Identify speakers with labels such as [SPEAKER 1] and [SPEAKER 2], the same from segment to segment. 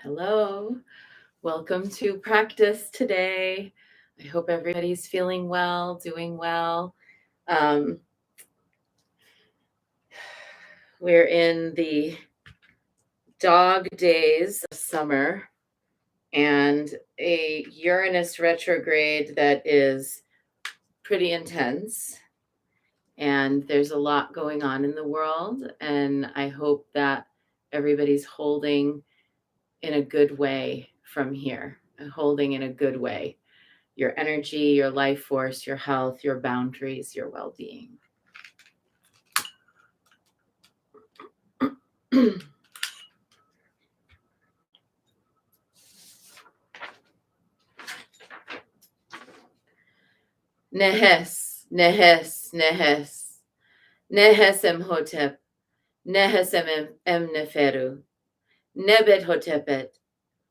[SPEAKER 1] Hello. Welcome to practice today. I hope everybody's feeling well, doing well. Um, we're in the dog days of summer and a Uranus retrograde that is pretty intense. And there's a lot going on in the world. And I hope that everybody's holding in a good way from here, holding in a good way. Your energy, your life force, your health, your boundaries, your well-being. Nehes, Nehes, Nehes, Nehes Emhotep, Nehes Neferu, Nebet Hotepet,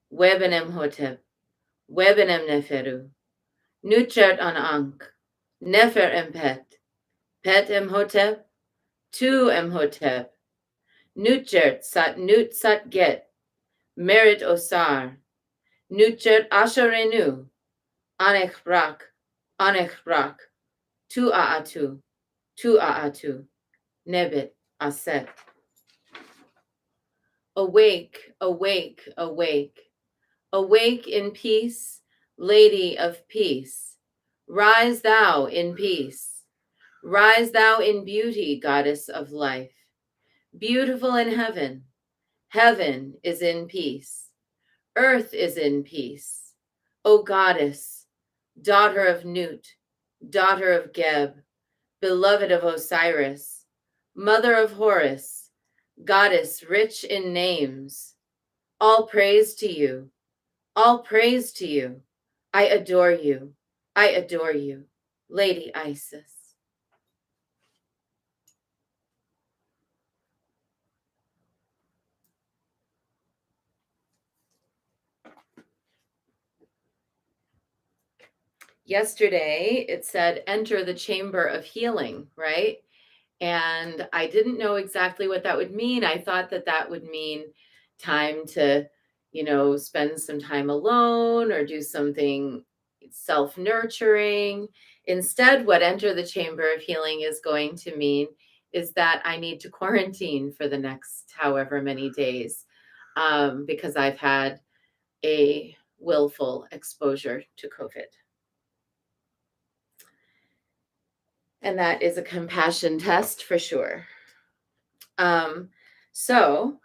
[SPEAKER 1] Weben Emhotep, Weben Neferu, Nuchert an Ankh, Nefer Empet, Pet Emhotep, Tu Emhotep, Nuchert Sat Nut Sat Get, Merit Osar, Nuchert Asharenu, Anech Brak, Tu Aatu, Nebet Aset. Awake, awake, awake, awake in peace, Lady of Peace. Rise thou in peace. Rise thou in beauty, Goddess of Life. Beautiful in heaven. Heaven is in peace. Earth is in peace. O Goddess, daughter of Nut, daughter of Geb, beloved of Osiris, mother of Horus, goddess rich in names, all praise to you, all praise to you. I adore you, I adore you, Lady Isis. Yesterday, it said, enter the chamber of healing, right? And I didn't know exactly what that would mean. I thought that that would mean time to, spend some time alone or do something self-nurturing. Instead, what enter the chamber of healing is going to mean is that I need to quarantine for the next however many days because I've had a willful exposure to COVID. And that is a compassion test for sure. So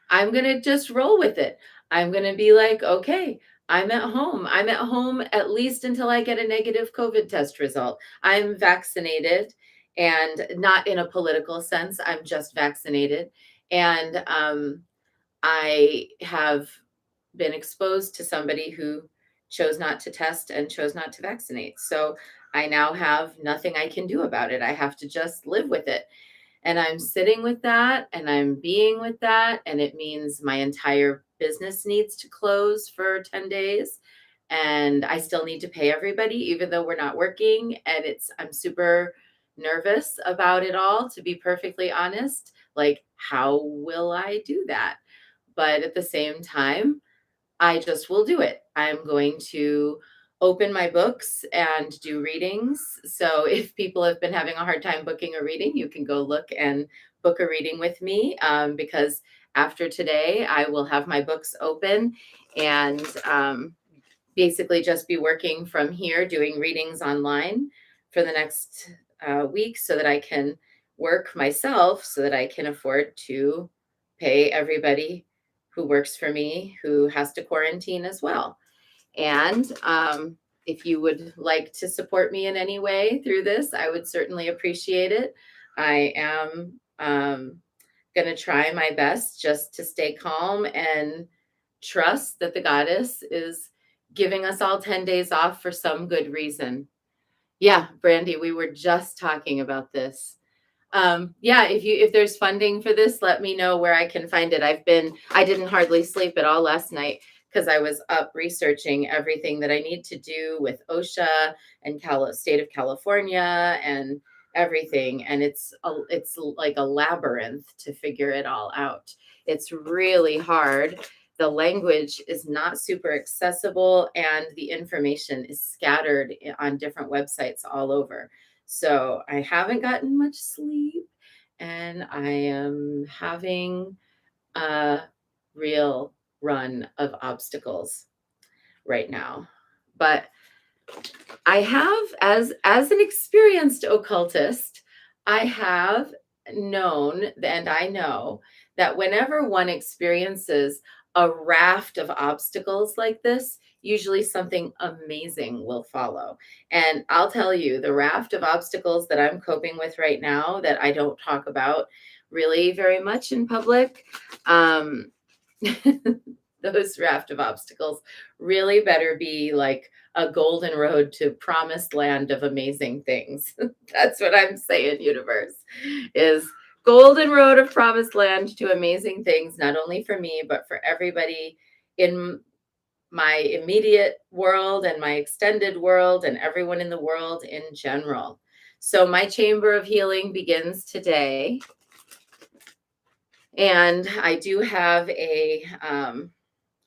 [SPEAKER 1] I'm going to just roll with it. I'm going to be like, okay, I'm at home. I'm at home at least until I get a negative COVID test result. I'm vaccinated and not in a political sense. I'm just vaccinated. And I have been exposed to somebody who chose not to test and chose not to vaccinate. So I now have nothing I can do about it. I have to just live with it. And I'm sitting with that and I'm being with that. And it means my entire business needs to close for 10 days. And I still need to pay everybody, even though we're not working. And I'm super nervous about it all, to be perfectly honest. Like, how will I do that? But at the same time, I just will do it. I'm going to open my books and do readings. So if people have been having a hard time booking a reading, you can go look and book a reading with me because after today, I will have my books open and basically just be working from here, doing readings online for the next week so that I can work myself, so that I can afford to pay everybody who works for me, who has to quarantine as well. And if you would like to support me in any way through this, I would certainly appreciate it. I am going to try my best just to stay calm and trust that the goddess is giving us all 10 days off for some good reason. Yeah, Brandy, we were just talking about this. If there's funding for this, let me know where I can find it. I didn't hardly sleep at all last night because I was up researching everything that I need to do with OSHA and state of California and everything. And it's like a labyrinth to figure it all out. It's really hard. The language is not super accessible, and the information is scattered on different websites all over. So I haven't gotten much sleep, and I am having a real run of obstacles right now. But I have, as an experienced occultist, I have known, and I know that whenever one experiences a raft of obstacles like this, usually something amazing will follow. And I'll tell you, the raft of obstacles that I'm coping with right now that I don't talk about really very much in public, um, those raft of obstacles really better be like a golden road to promised land of amazing things. That's what I'm saying, universe, is golden road of promised land to amazing things, not only for me, but for everybody in my immediate world and my extended world and everyone in the world in general. So my chamber of healing begins today. And I do have a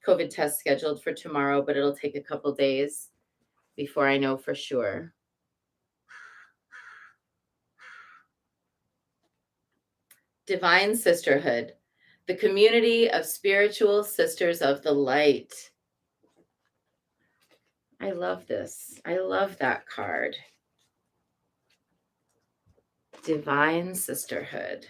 [SPEAKER 1] COVID test scheduled for tomorrow, but it'll take a couple days before I know for sure. Divine Sisterhood, the community of spiritual sisters of the light. I love this. I love that card. Divine Sisterhood.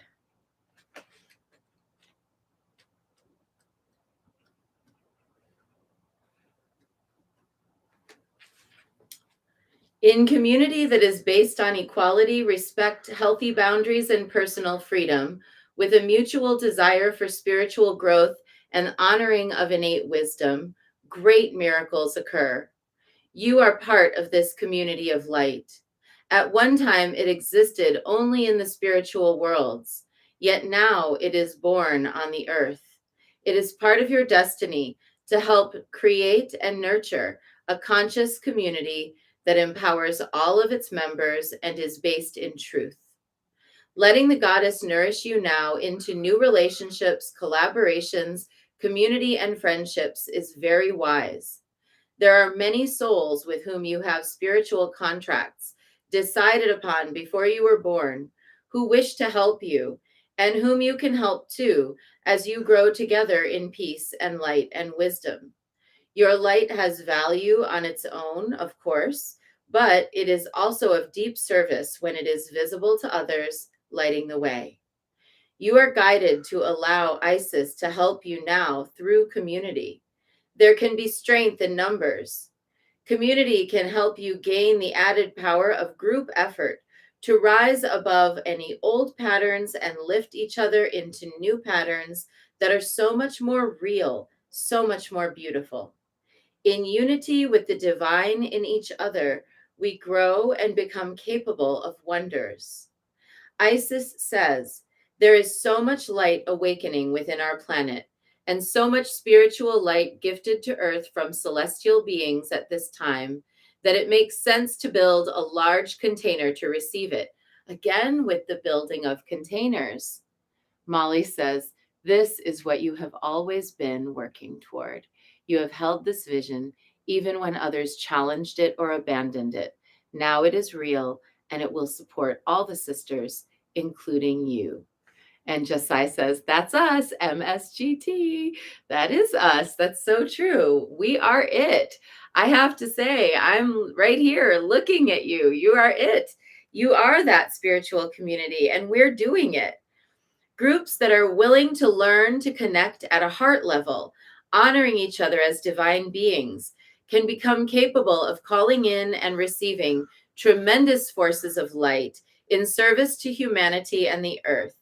[SPEAKER 1] In community that is based on equality, respect, healthy boundaries, and personal freedom, with a mutual desire for spiritual growth and honoring of innate wisdom, great miracles occur. You are part of this community of light. At one time, it existed only in the spiritual worlds, yet now it is born on the earth. It is part of your destiny to help create and nurture a conscious community that empowers all of its members and is based in truth. Letting the goddess nourish you now into new relationships, collaborations, community, and friendships is very wise. There are many souls with whom you have spiritual contracts decided upon before you were born, who wish to help you, and whom you can help too as you grow together in peace and light and wisdom. Your light has value on its own, of course, but it is also of deep service when it is visible to others, lighting the way. You are guided to allow Isis to help you now through community. There can be strength in numbers. Community can help you gain the added power of group effort to rise above any old patterns and lift each other into new patterns that are so much more real, so much more beautiful. In unity with the divine in each other, we grow and become capable of wonders. Isis says, there is so much light awakening within our planet, and so much spiritual light gifted to Earth from celestial beings at this time, that it makes sense to build a large container to receive it. Again, with the building of containers. Molly says, this is what you have always been working toward. You have held this vision even when others challenged it or abandoned it. Now it is real, and it will support all the sisters, including you. And Josiah says, that's us, MSGT. That is us. That's so true. We are it. I have to say, I'm right here looking at you. You are it. You are that spiritual community, and we're doing it. Groups that are willing to learn to connect at a heart level, honoring each other as divine beings, can become capable of calling in and receiving tremendous forces of light in service to humanity and the earth.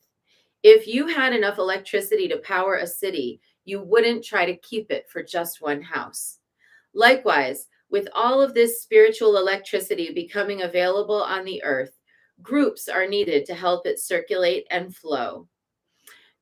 [SPEAKER 1] If you had enough electricity to power a city, you wouldn't try to keep it for just one house. Likewise, with all of this spiritual electricity becoming available on the earth, groups are needed to help it circulate and flow.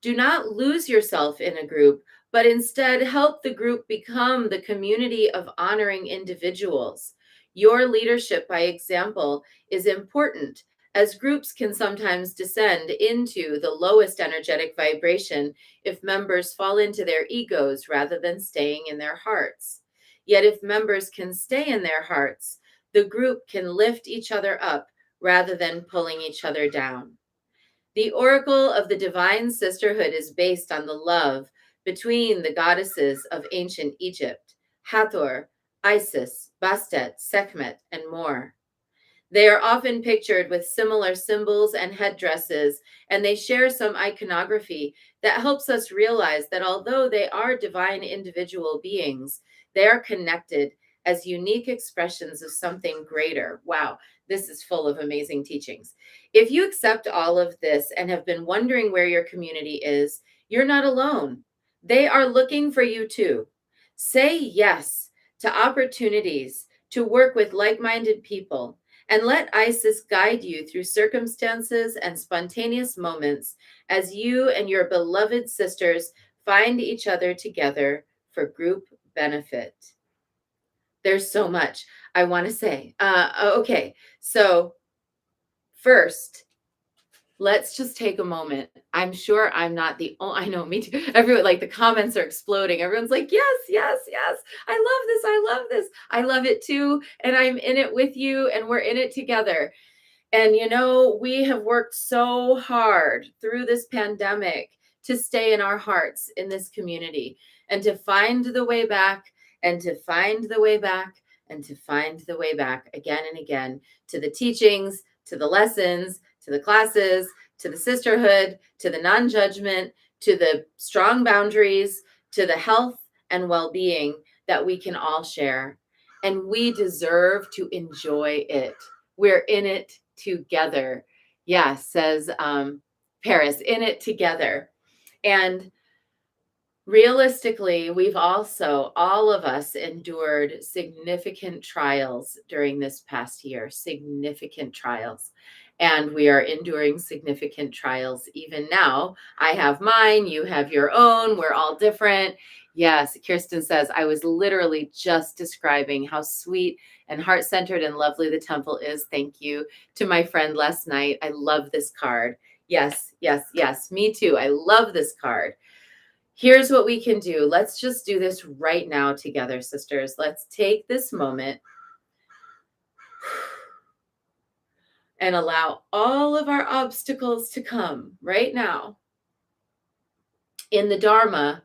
[SPEAKER 1] Do not lose yourself in a group, but instead help the group become the community of honoring individuals. Your leadership by example is important, as groups can sometimes descend into the lowest energetic vibration if members fall into their egos rather than staying in their hearts. Yet if members can stay in their hearts, the group can lift each other up rather than pulling each other down. The oracle of the divine sisterhood is based on the love between the goddesses of ancient Egypt, Hathor, Isis, Bastet, Sekhmet, and more. They are often pictured with similar symbols and headdresses, and they share some iconography that helps us realize that although they are divine individual beings, they are connected as unique expressions of something greater. Wow, this is full of amazing teachings. If you accept all of this and have been wondering where your community is, you're not alone. They are looking for you too. Say yes to opportunities to work with like minded people and let Isis guide you through circumstances and spontaneous moments as you and your beloved sisters find each other together for group benefit. There's so much I want to say. Okay, so first, let's just take a moment. I'm sure I'm not the only, I know, me too. Everyone, like the comments are exploding. Everyone's like, yes, yes, yes. I love this. I love this. I love it too. And I'm in it with you and we're in it together. And, you know, we have worked so hard through this pandemic to stay in our hearts in this community and to find the way back and to find the way back and to find the way back again and again to the teachings, to the lessons, to the classes, to the sisterhood, to the non-judgment, to the strong boundaries, to the health and well-being that we can all share. And we deserve to enjoy it. We're in it together. Yeah, says Paris, in it together. And realistically, we've also, all of us, endured significant trials during this past year, significant trials. And we are enduring significant trials even now. I have mine, you have your own, we're all different. Yes, Kirsten says, I was literally just describing how sweet and heart-centered and lovely the temple is. Thank you to my friend last night. I love this card. Yes, yes, yes, me too. I love this card. Here's what we can do. Let's just do this right now together, sisters. Let's take this moment and allow all of our obstacles to come right now. In the Dharma,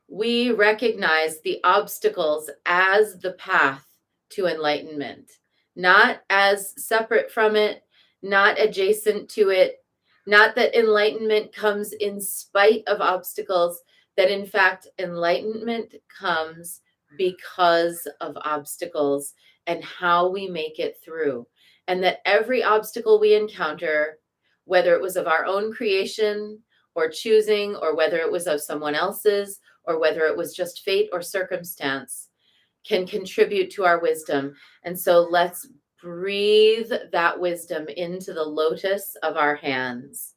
[SPEAKER 1] we recognize the obstacles as the path to enlightenment, not as separate from it, not adjacent to it, not that enlightenment comes in spite of obstacles, that in fact, enlightenment comes because of obstacles and how we make it through. And that every obstacle we encounter, whether it was of our own creation or choosing, or whether it was of someone else's, or whether it was just fate or circumstance, can contribute to our wisdom. And so let's breathe that wisdom into the lotus of our hands.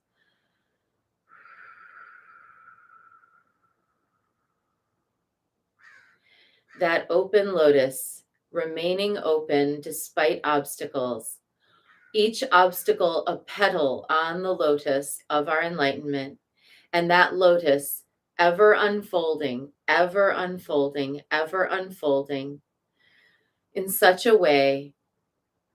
[SPEAKER 1] That open lotus, remaining open despite obstacles. Each obstacle a petal on the lotus of our enlightenment. And that lotus ever unfolding, ever unfolding, ever unfolding in such a way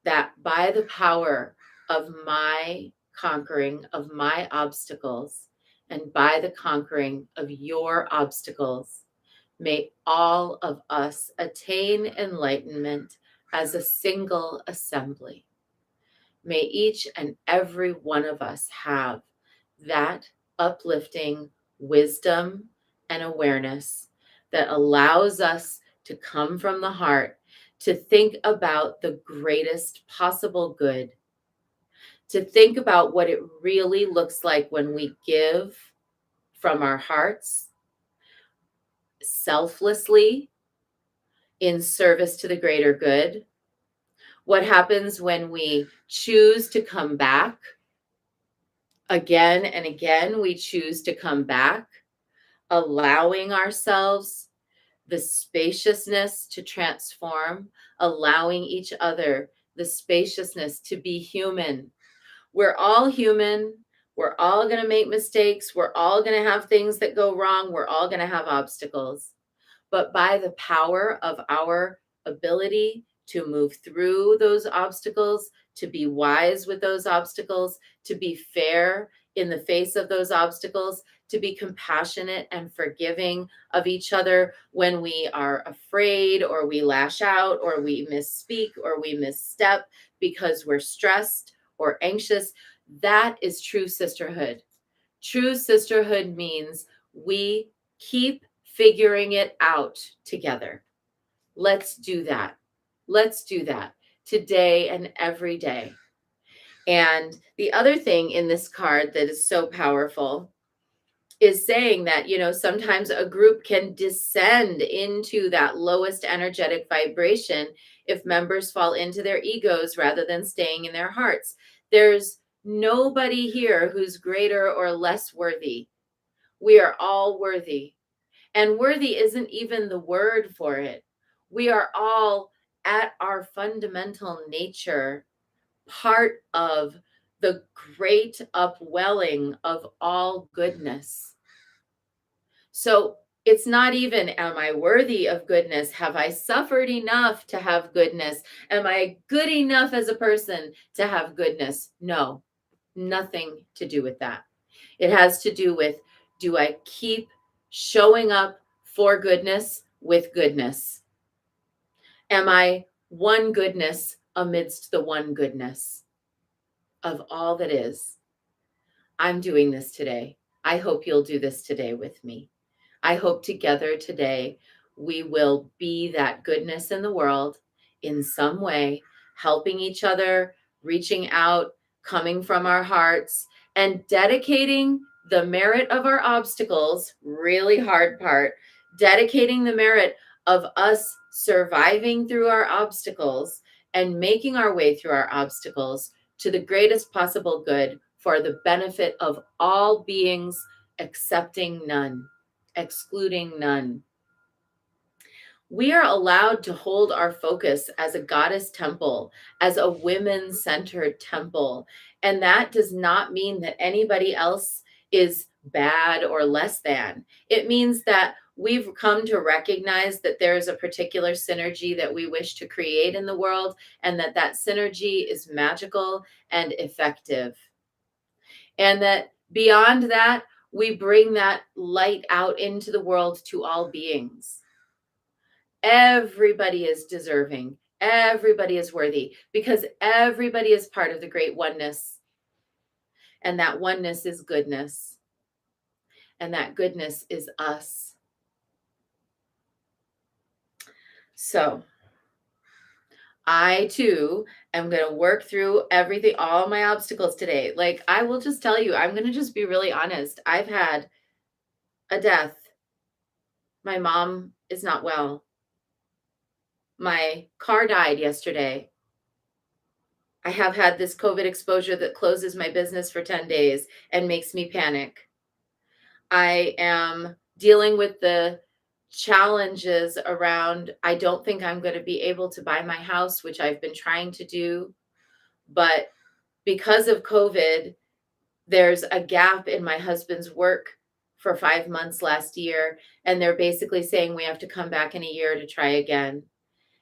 [SPEAKER 1] that by the power of my conquering of my obstacles and by the conquering of your obstacles, may all of us attain enlightenment as a single assembly. May each and every one of us have that uplifting wisdom and awareness that allows us to come from the heart, to think about the greatest possible good, to think about what it really looks like when we give from our hearts, selflessly, in service to the greater good. What happens when we choose to come back again and again? We choose to come back, allowing ourselves the spaciousness to transform, allowing each other the spaciousness to be human. We're all human. We're all going to make mistakes. We're all going to have things that go wrong. We're all going to have obstacles. But by the power of our ability to move through those obstacles, to be wise with those obstacles, to be fair in the face of those obstacles, to be compassionate and forgiving of each other when we are afraid or we lash out or we misspeak or we misstep because we're stressed or anxious. That is true sisterhood. True sisterhood means we keep figuring it out together. Let's do that. Let's do that today and every day. And the other thing in this card that is so powerful is saying that, sometimes a group can descend into that lowest energetic vibration if members fall into their egos rather than staying in their hearts. There's nobody here who's greater or less worthy. We are all worthy. And worthy isn't even the word for it. We are all at our fundamental nature part of the great upwelling of all goodness. So it's not even, am I worthy of goodness? Have I suffered enough to have goodness? Am I good enough as a person to have goodness? No, nothing to do with that. It has to do with, do I keep showing up for goodness with goodness? Am I one goodness amidst the one goodness of all that is? I'm doing this today. I hope you'll do this today with me. I hope together today we will be that goodness in the world in some way, helping each other, reaching out, coming from our hearts, and dedicating the merit of our obstacles, really hard part, dedicating the merit of us surviving through our obstacles and making our way through our obstacles to the greatest possible good for the benefit of all beings, accepting none, excluding none. We are allowed to hold our focus as a goddess temple, as a women-centered temple. And that does not mean that anybody else is bad or less than. It means that we've come to recognize that there is a particular synergy that we wish to create in the world, and that synergy is magical and effective. And that beyond that, we bring that light out into the world to all beings. Everybody is deserving. Everybody is worthy because everybody is part of the great oneness. And that oneness is goodness. And that goodness is us. So I too am going to work through everything, all my obstacles today. Like, I will just tell you, I'm going to just be really honest. I've had a death. My mom is not well. My car died yesterday. I have had this COVID exposure that closes my business for 10 days and makes me panic. I am dealing with the challenges around, I don't think I'm going to be able to buy my house, which I've been trying to do. But because of COVID, there's a gap in my husband's work for 5 months last year. And they're basically saying we have to come back in a year to try again.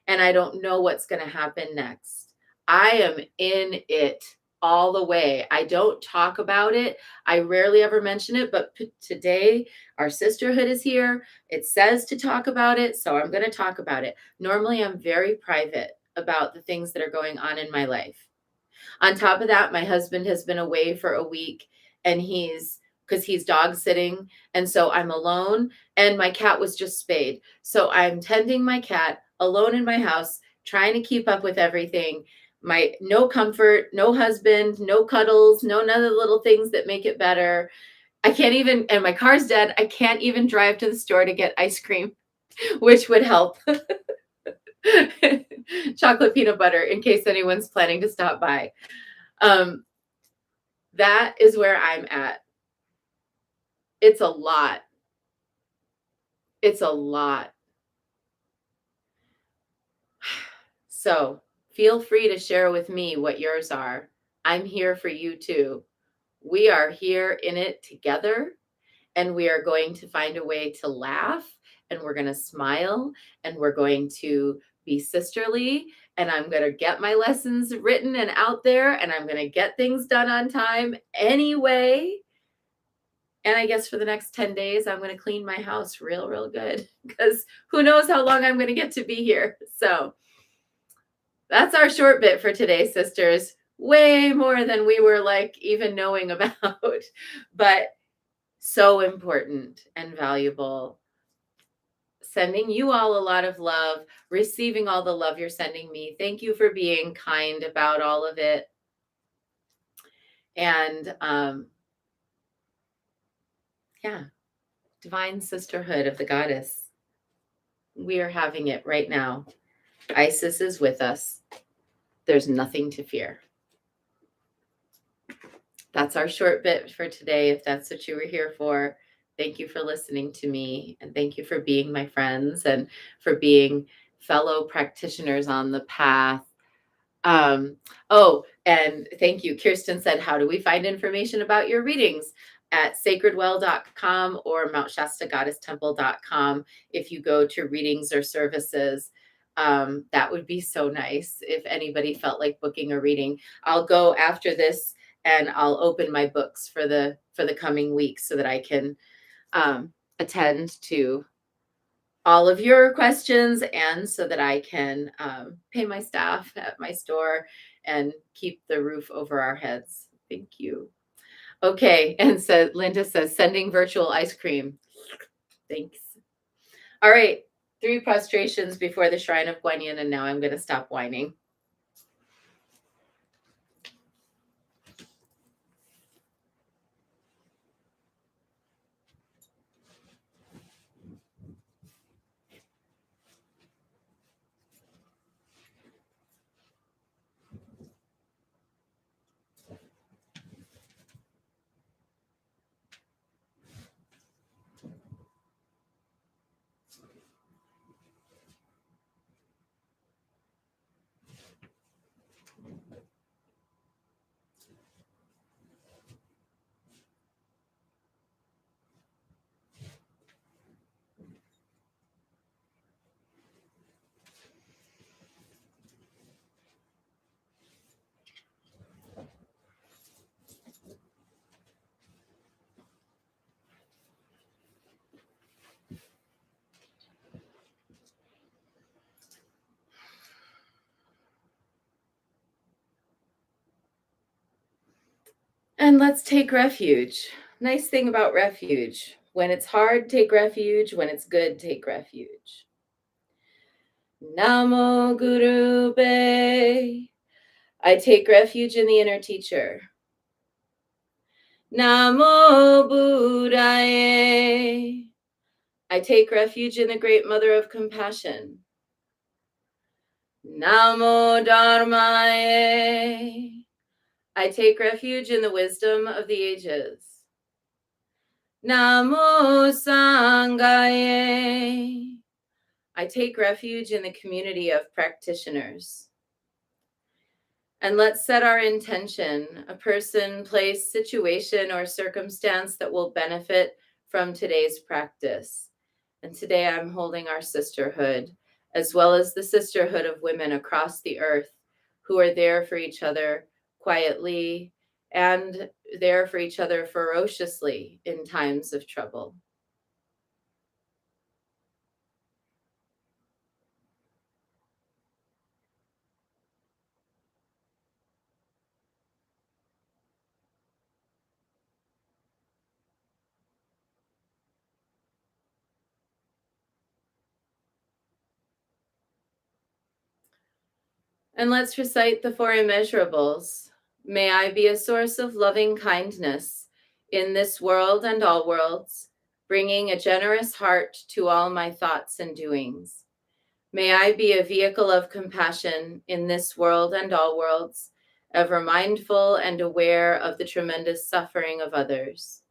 [SPEAKER 1] And I don't know what's going to happen next. I am in it all the way. I don't talk about it. I rarely ever mention it, but today our sisterhood is here. It says to talk about it, so I'm going to talk about it. Normally, I'm very private about the things that are going on in my life. On top of that, my husband has been away for a week and because he's dog sitting. And so I'm alone and my cat was just spayed. So I'm tending my cat alone in my house, trying to keep up with everything. No comfort, no husband, no cuddles, none of the little things that make it better. I can't even, and my car's dead. I can't even drive to the store to get ice cream, which would help. Chocolate peanut butter in case anyone's planning to stop by. That is where I'm at. It's a lot. It's a lot. So feel free to share with me what yours are. I'm here for you too. We are here in it together, and we are going to find a way to laugh, and we're going to smile, and we're going to be sisterly, and I'm going to get my lessons written and out there, and I'm going to get things done on time anyway. And I guess for the next 10 days, I'm going to clean my house real good, because who knows how long I'm going to get to be here. So that's our short bit for today, sisters. Way more than we were like even knowing about, but so important and valuable. Sending you all a lot of love, receiving all the love you're sending me. Thank you for being kind about all of it. And yeah, divine sisterhood of the goddess. We are having it right now. Isis is with us. There's nothing to fear. That's our short bit for today, if that's what you were here for. Thank you for listening to me, and thank you for being my friends and for being fellow practitioners on the path. And thank you. Kirsten said, how do we find information about your readings? At sacredwell.com or mountshastagaddestemple.com. If you go to readings or services, that would be so nice if anybody felt like booking a reading. I'll go after this and I'll open my books for the coming weeks so that I can attend to all of your questions, and so that I can pay my staff at my store and keep the roof over our heads. Thank you. Okay, and so Linda says, sending virtual ice cream. Thanks. All right, 3 prostrations before the Shrine of Guanyin, and now I'm going to stop whining. And let's take refuge. Nice thing about refuge. When it's hard, take refuge. When it's good, take refuge. Namo Guru Be. I take refuge in the inner teacher. Namo Buddhaye. I take refuge in the great mother of compassion. Namo Dharmaye. I take refuge in the wisdom of the ages. Namo Sanghaye. I take refuge in the community of practitioners. And let's set our intention, a person, place, situation, or circumstance that will benefit from today's practice. And today I'm holding our sisterhood, as well as the sisterhood of women across the earth who are there for each other quietly and there for each other ferociously in times of trouble. And let's recite the 4 immeasurables. May I be a source of loving kindness in this world and all worlds, bringing a generous heart to all my thoughts and doings. May I be a vehicle of compassion in this world and all worlds, ever mindful and aware of the tremendous suffering of others.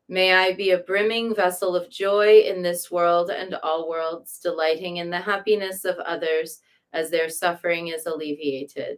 [SPEAKER 1] May I be a brimming vessel of joy in this world and all worlds, delighting in the happiness of others as their suffering is alleviated.